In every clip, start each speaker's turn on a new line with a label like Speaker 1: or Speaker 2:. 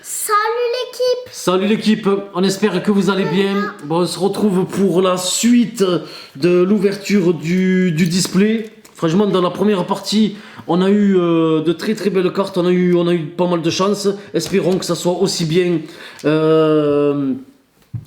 Speaker 1: Salut l'équipe!
Speaker 2: Salut l'équipe, on espère que vous allez bien. Bon, on se retrouve pour la suite de l'ouverture du display. Franchement, dans la première partie, on a eu de très belles cartes, on a eu pas mal de chance. Espérons que ça soit aussi bien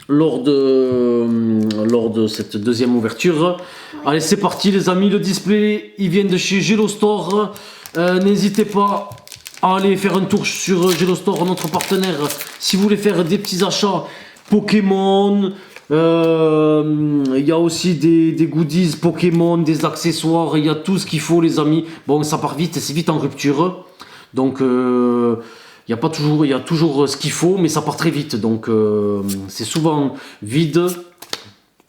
Speaker 2: lors de cette deuxième ouverture. Allez, c'est parti les amis, le display, il vient de chez Gelo Store. N'hésitez pas à aller faire un tour sur Gelo Store, notre partenaire, si vous voulez faire des petits achats Pokémon. Il y a aussi des goodies Pokémon, des accessoires, il y a tout ce qu'il faut les amis. Bon, ça part vite, c'est vite en rupture. Donc il y a toujours ce qu'il faut, mais ça part très vite. Donc c'est souvent vide.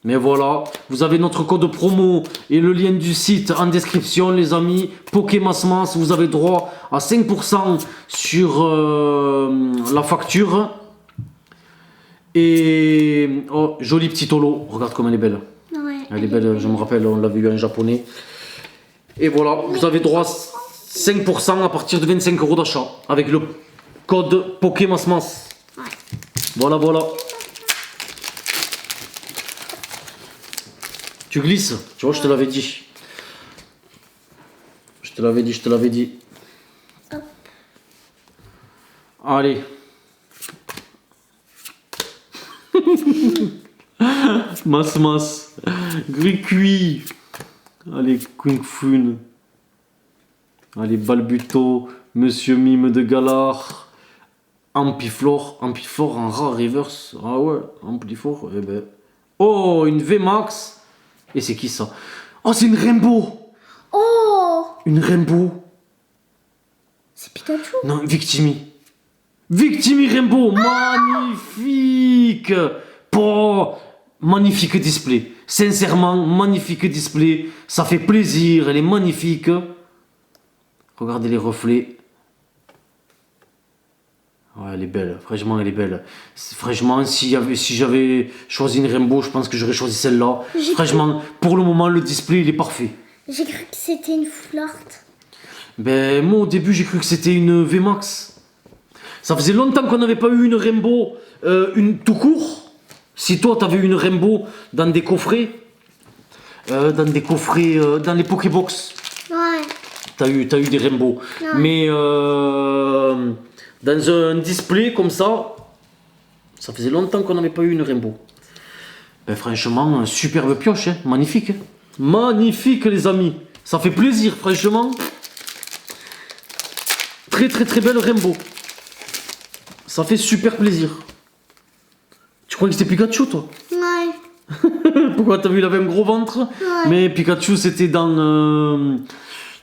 Speaker 2: Mais voilà, vous avez notre code promo et le lien du site en description les amis. Pokémasmas, vous avez droit à 5% sur la facture. Et oh, joli petit holo, regarde comme elle est belle.
Speaker 1: Ouais,
Speaker 2: Elle est belle, je me rappelle, on l'avait eu en japonais. Et voilà, vous avez droit à 5% à partir de 25 € d'achat avec le code Pokémasmas.
Speaker 1: Ouais.
Speaker 2: Voilà. Tu glisses, tu vois, je te l'avais dit. Je te l'avais dit.
Speaker 1: Hop.
Speaker 2: Allez. Mas. Gris cuit. Allez, Kung Fun. Allez, Balbuto. Monsieur Mime de Galar. Ampiflore en rare reverse. Ah ouais, Ampliflore. Eh ben. Oh, une VMAX. Et c'est qui ça? Oh, c'est une Rainbow.
Speaker 1: Oh!
Speaker 2: Une Rainbow.
Speaker 1: C'est Pikachu?
Speaker 2: Non, Victimi Rainbow. Magnifique. Oh, magnifique display. Sincèrement, magnifique display. Ça fait plaisir. Elle est magnifique. Regardez les reflets. Ouais, elle est belle. Franchement, elle est belle. Franchement, si j'avais choisi une Rainbow, je pense que j'aurais choisi celle-là. Franchement, pour le moment, le display, il est parfait.
Speaker 1: J'ai cru que c'était une flirte.
Speaker 2: Ben, moi, au début, j'ai cru que c'était une VMAX. Ça faisait longtemps qu'on n'avait pas eu une Rainbow, une tout court. Si toi, t'avais eu une Rainbow dans des coffrets, dans les Pokébox,
Speaker 1: Ouais.
Speaker 2: t'as eu des Rainbow.
Speaker 1: Ouais.
Speaker 2: Mais dans un display comme ça faisait longtemps qu'on n'avait pas eu une Rainbow. Ben, franchement, superbe pioche, hein. Magnifique. Hein. Magnifique, les amis. Ça fait plaisir, franchement. Très belle Rainbow. Ça fait super plaisir. Tu crois que c'était Pikachu, toi?
Speaker 1: Ouais.
Speaker 2: Pourquoi t'as vu, il avait un gros ventre?
Speaker 1: Ouais.
Speaker 2: Mais Pikachu, c'était dans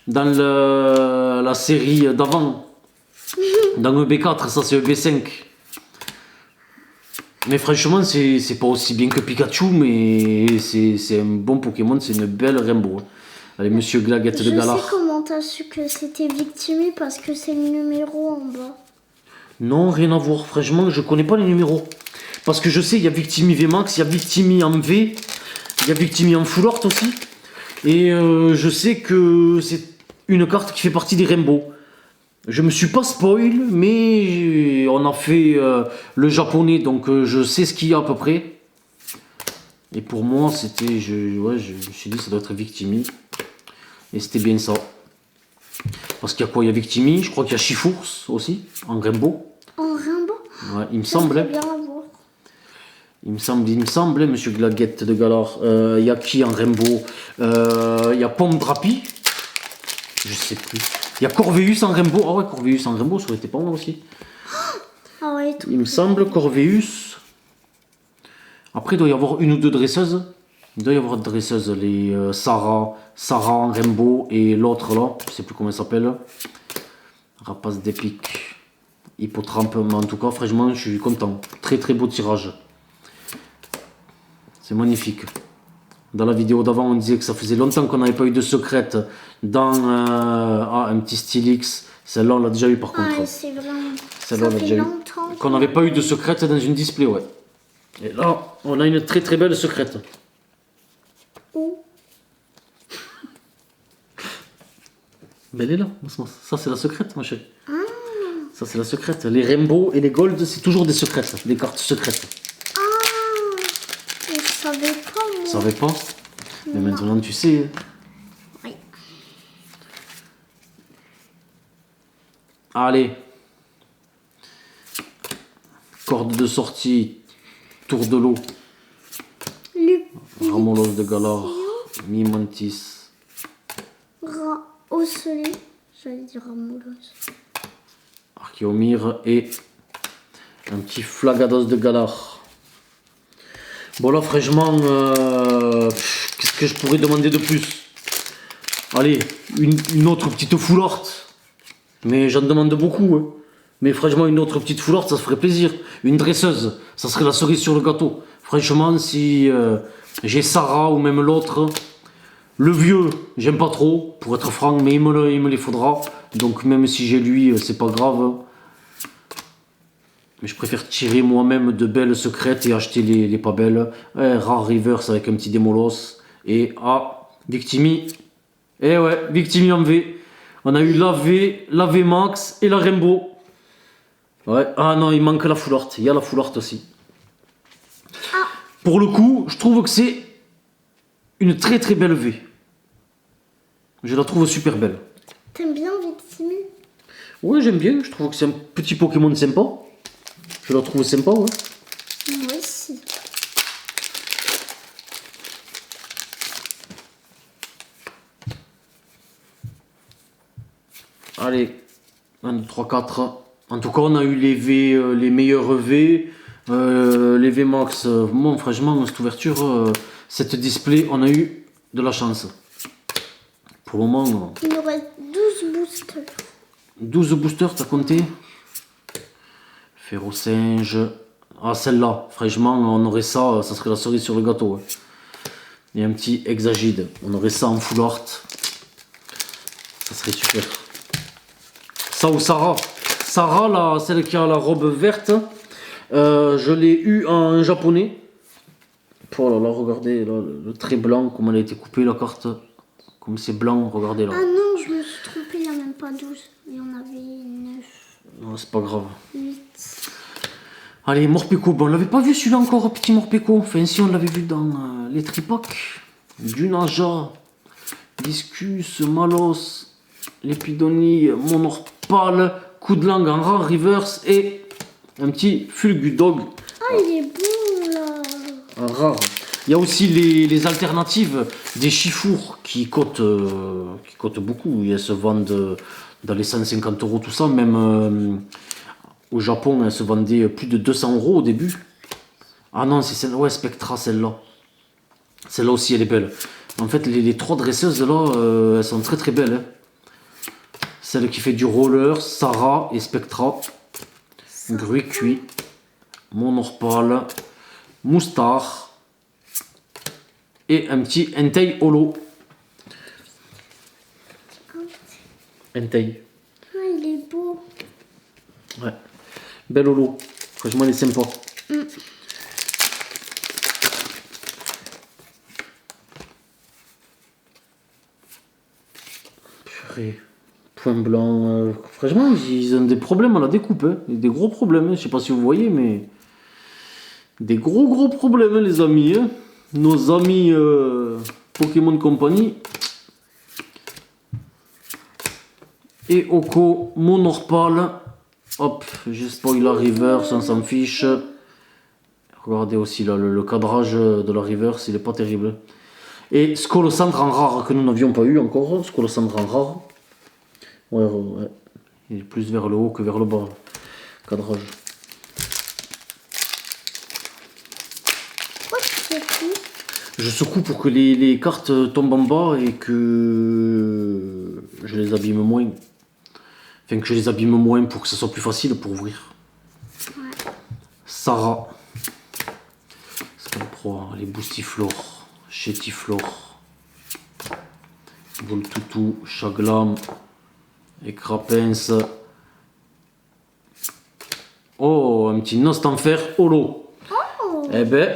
Speaker 2: la série d'avant. Dans EB4, ça c'est EB5. Mais franchement, c'est pas aussi bien que Pikachu, mais c'est un bon Pokémon, c'est une belle Rainbow. Allez, monsieur Glaguette de Galar.
Speaker 1: Je sais comment t'as su que c'était Victimi parce que c'est le numéro en bas.
Speaker 2: Non, rien à voir. Franchement, je connais pas les numéros. Parce que je sais, il y a Victimi VMAX, il y a Victimi en V, il y a Victimi en Full Art aussi. Et je sais que c'est une carte qui fait partie des Rainbow. Je me suis pas spoil, mais on a fait le japonais, donc je sais ce qu'il y a à peu près. Et pour moi, c'était, je me suis dit, ça doit être Victimi. Et c'était bien ça. Parce qu'il y a quoi? Il y a Victimi, je crois qu'il y a Chifours aussi, en Rainbow.
Speaker 1: En Rainbow?
Speaker 2: Ouais, il me
Speaker 1: Ça
Speaker 2: semble.
Speaker 1: serait bien à voir.
Speaker 2: Il me semble, monsieur Glaguette de Galar. Il y a qui en Rainbow? Il y a Pomme Drapi. Je sais plus. Il y a Corveus en Rainbow. Ah ouais, Corveus en Rainbow, ça aurait été pas mal aussi.
Speaker 1: Ah ouais, tout.
Speaker 2: Il me semble, Corveus. Après, il doit y avoir une ou deux dresseuses. Il doit y avoir des dresseuses, les Sarah en Rainbow et l'autre là, je sais plus comment elle s'appelle. Rapace d'épique. Hippotrampe, mais en tout cas, franchement, je suis content. Très beau tirage. C'est magnifique. Dans la vidéo d'avant, on disait que ça faisait longtemps qu'on n'avait pas eu de secrète dans un petit Stylix. Celle-là, on l'a déjà eu par contre.
Speaker 1: Ouais, c'est vraiment.
Speaker 2: Celle-là, on
Speaker 1: Ça
Speaker 2: l'a
Speaker 1: fait
Speaker 2: déjà eu.
Speaker 1: longtemps
Speaker 2: Qu'on n'avait pas eu de secrète dans une display, ouais. Et là, on a une très belle secrète.
Speaker 1: Où?
Speaker 2: Mais elle est là. Ça, c'est la secrète, ma chérie.
Speaker 1: Ah,
Speaker 2: Ça, c'est la secrète. Les rainbows et les golds, c'est toujours des secrètes, des cartes secrètes.
Speaker 1: Ah, je savais pas, moi.
Speaker 2: Tu savais pas? Mais maintenant, tu sais.
Speaker 1: Oui.
Speaker 2: Allez. Corde de sortie. Tour de l'eau. Ramolos de Galar. Mimantis.
Speaker 1: Osselé. J'allais dire Ramolos.
Speaker 2: Archéomir et un petit Flagados de Galar. Bon là franchement, qu'est-ce que je pourrais demander de plus? Allez, une autre petite full art. Mais j'en demande beaucoup. Hein. Mais franchement, une autre petite full art, ça se ferait plaisir. Une dresseuse, ça serait la cerise sur le gâteau. Franchement, si j'ai Sarah ou même l'autre, le vieux, j'aime pas trop, pour être franc, mais il me les faudra. Donc même si j'ai lui, c'est pas grave. Mais je préfère tirer moi-même de belles secrètes et acheter les pas belles. Rare Reverse avec un petit démolos. Et Victimi. Eh ouais, Victimi en V. On a eu la V Max et la Rainbow. Ouais. Ah non, il manque la full art. Il y a la full art aussi. Pour le coup, je trouve que c'est une très très belle V. Je la trouve super belle.
Speaker 1: T'aimes bien Victimi?
Speaker 2: Ouais, j'aime bien. Je trouve que c'est un petit Pokémon sympa. Je la trouve sympa, ouais.
Speaker 1: Moi aussi.
Speaker 2: Allez, 1, 2, 3, 4. En tout cas, on a eu les V, les meilleurs V, les V Max. Bon, franchement, cette ouverture, cette display, on a eu de la chance. Pour le moment.
Speaker 1: Il nous reste 12 boosters.
Speaker 2: 12 boosters, t'as compté? Férocinge. Ah, celle-là, franchement, on aurait ça, ça serait la cerise sur le gâteau. Hein. Et un petit Hexagide. On aurait ça en full art. Ça serait super. Ça ou Sarah. Sarah, là, celle qui a la robe verte, je l'ai eu en japonais. Oh là là, regardez là, le trait blanc, comment elle a été coupée la carte. Comme c'est blanc, regardez là.
Speaker 1: Ah non, je me suis trompée, il n'y a même pas 12. Il y en avait 9,
Speaker 2: Non, c'est pas grave.
Speaker 1: 8.
Speaker 2: Allez, Morpeko. Bon, on l'avait pas vu celui-là encore, petit Morpeko. Enfin, si, on l'avait vu dans les tripocs. Dunaja, Discus, Malos, Lépidonie, Monorpal, coup de langue en rare reverse et un petit Fulgudog.
Speaker 1: Ah, il est beau là.
Speaker 2: Un rare. Il y a aussi les alternatives des chifours qui cotent beaucoup. Elles se vendent dans les 150 € tout ça. Même au Japon, elles se vendaient plus de 200 € au début. Ah non, c'est celle, ouais, Spectra, celle-là. Celle-là aussi, elle est belle. En fait, les trois dresseuses là, elles sont très très belles. Hein. Celle qui fait du roller, Sarah et Spectra. Gruy cuit. Monorpal. Moustar. Et un petit Entei Holo. Entei.
Speaker 1: Ah, il est beau.
Speaker 2: Ouais. Belle Holo. Franchement, elle est sympa. Purée. Point blanc. Franchement, ils ont des problèmes à la découpe. Hein. Des gros problèmes. Hein. Je sais pas si vous voyez, mais. Des gros problèmes, hein, les amis. Hein. Nos amis Pokémon Company. Et Oko, Monorpal. Hop, j'ai spoil la reverse, on s'en fiche. Regardez aussi là, le cadrage de la reverse, il est pas terrible. Et Scolocendre en rare, que nous n'avions pas eu encore. Scolocendre en rare. Ouais. Il est plus vers le haut que vers le bas. Cadrage.
Speaker 1: Pourquoi tu fais tout?
Speaker 2: Je secoue pour que les cartes tombent en bas et que je les abîme moins. Enfin, que je les abîme moins pour que ce soit plus facile pour ouvrir.
Speaker 1: Ouais.
Speaker 2: Sarah. Scalpro, les Boostiflore, Chétiflore, Voltoutou, Chaglam, Écrapince. Oh, un petit Nost en fer holo.
Speaker 1: Oh.
Speaker 2: Eh ben,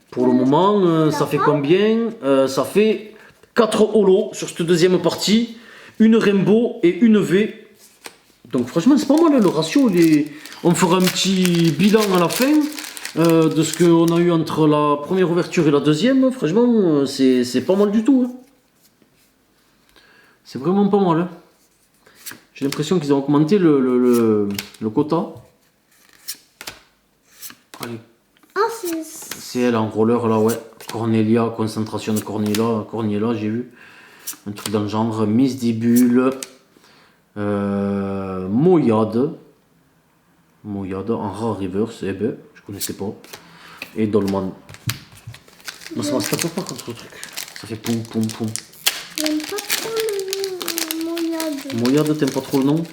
Speaker 2: pour le moment, ça fait combien? Ça fait 4 holos sur cette deuxième partie. Une Rainbow et une V. Donc franchement c'est pas mal, le ratio, on fera un petit bilan à la fin de ce qu'on a eu entre la première ouverture et la deuxième. Franchement c'est pas mal du tout. Hein. C'est vraiment pas mal. Hein. J'ai l'impression qu'ils ont augmenté le quota. Allez.
Speaker 1: Ah, c'est...
Speaker 2: C'est elle en roller là, ouais. Cornelia, concentration de Cornelia, j'ai vu. Un truc dans le genre. Miss Dibule. Moyade. Moyade en rare reverse. Eh ben, je connaissais pas. Et Dolman. Non, ça se tape pas contre le truc. Ça fait poum poum poum.
Speaker 1: J'aime pas trop le moyade.
Speaker 2: Moyade, t'aimes pas trop le nom?
Speaker 1: Non.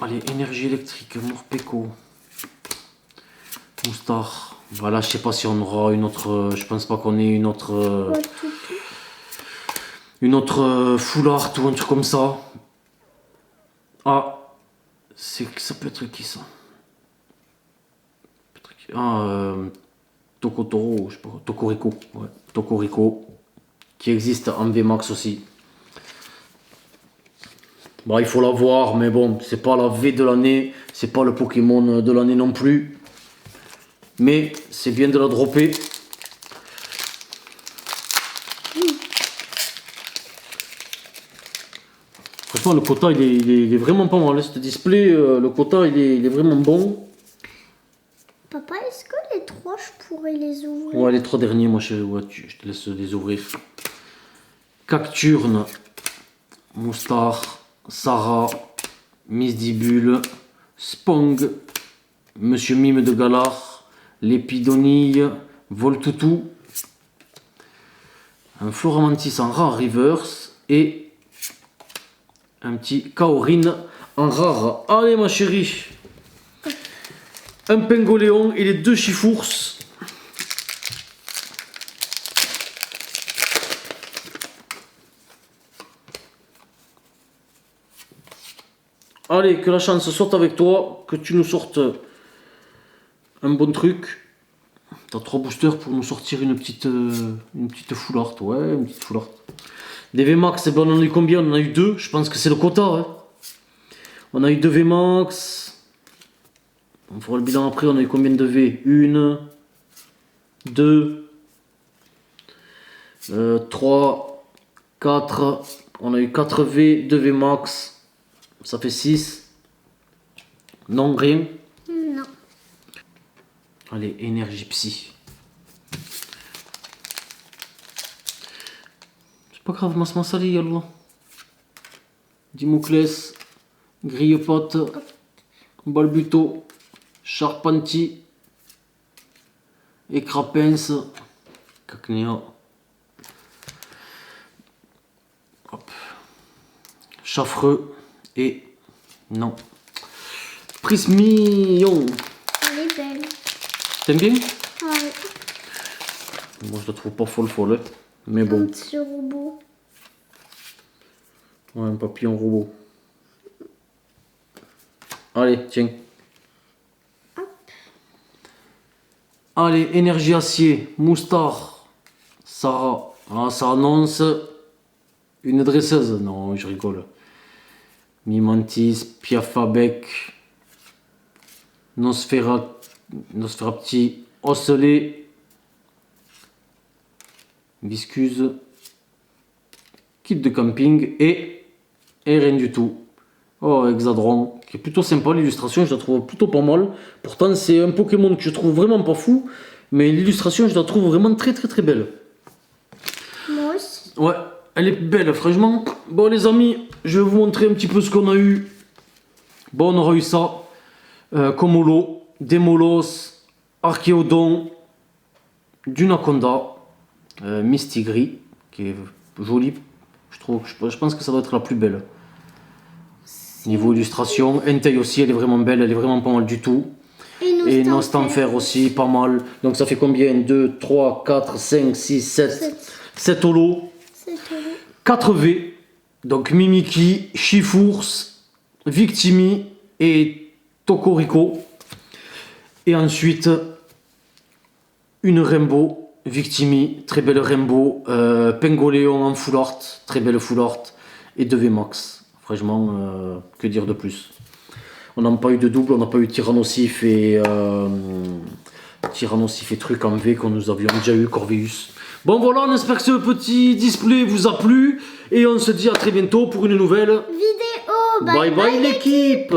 Speaker 2: Allez, énergie électrique, Morpeko. Moustar. Voilà, je sais pas si on aura une autre. Je pense pas qu'on ait une autre.
Speaker 1: Pas du tout.
Speaker 2: Une autre full art ou un truc comme ça. Ah, ça peut être qui ça? Ah, Tokotoro, je sais pas. Tokoriko. Ouais, Tokoriko. Qui existe en VMAX aussi. Bah, il faut la voir, mais bon, c'est pas la V de l'année, c'est pas le Pokémon de l'année non plus. Mais c'est bien de la dropper. Franchement, le quota il est vraiment pas mal. Ce display, le quota il est vraiment bon.
Speaker 1: Papa, est-ce que les trois, je pourrais les ouvrir?
Speaker 2: Ouais, les trois derniers, moi je te laisse les ouvrir. Cacturne, Moustar, Sarah, Miss Dibule, Spong, Monsieur Mime de Galar, Lépidonille, Voltoutou, un Floramantis en rare reverse et un petit Kaorin en rare. Allez ma chérie, un Pingoléon et les deux Chifours. Allez, que la chance sorte avec toi, que tu nous sortes un bon truc. T'as 3 boosters pour nous sortir une petite full art. Ouais, une petite full art. Des VMAX, eh ben, on en a eu combien? On en a eu 2. Je pense que c'est le quota. Hein. On a eu 2 VMAX. On fera le bilan après. On a eu combien de V? 1, 2, 3, 4. On a eu 4 V, 2 VMAX. Ça fait 6. Non, rien.
Speaker 1: Non.
Speaker 2: Allez, énergie psy. C'est pas grave, Mas Masali, yallah. Dimoclès, Grillepote, Balbuto, Charpentier, Écrapince, Cacnea. Hop. Chaffreux et non. Prismillon.
Speaker 1: Elle est belle.
Speaker 2: T'aimes bien?
Speaker 1: Ah ouais.
Speaker 2: Moi je la trouve pas folle, hein. Mais
Speaker 1: Un
Speaker 2: bon.
Speaker 1: petit robot.
Speaker 2: Ouais, un papillon robot. Allez, tiens.
Speaker 1: Hop.
Speaker 2: Allez, énergie acier, Moustar, Sarah. Ah, ça annonce une dresseuse. Non, je rigole. Mimantis, Piafabec, Nosferapti, Osselet, Viscuse, kit de camping et rien du tout. Oh, Hexadron, qui est plutôt sympa, l'illustration, je la trouve plutôt pas mal. Pourtant, c'est un Pokémon que je trouve vraiment pas fou, mais l'illustration, je la trouve vraiment très belle.
Speaker 1: Moi aussi.
Speaker 2: Ouais, elle est belle, franchement. Bon, les amis, je vais vous montrer un petit peu ce qu'on a eu. Bon, on aura eu ça. Komolo, Demolos, Archéodon, Dunaconda, Mistigris, qui est jolie. Je pense que ça doit être la plus belle. Niveau illustration, Entei aussi, elle est vraiment belle, elle est vraiment pas mal du tout. Et Nostanfer aussi, pas mal. Donc ça fait combien? 2, 3, 4, 5, 6, 7. 7 holos. 4 V. Donc Mimiki, Chifours, Victimi et Tokoriko. Et ensuite, une Rainbow Victimi, très belle Rainbow, Pengoléon en full art, très belle full art, et 2 VMAX. Franchement, que dire de plus? On n'a pas eu de double, on n'a pas eu Tyrannosif et truc en V qu'on nous avions déjà eu, Corveus. Bon voilà, on espère que ce petit display vous a plu et on se dit à très bientôt pour une nouvelle
Speaker 1: Vidéo.
Speaker 2: bye bye l'équipe.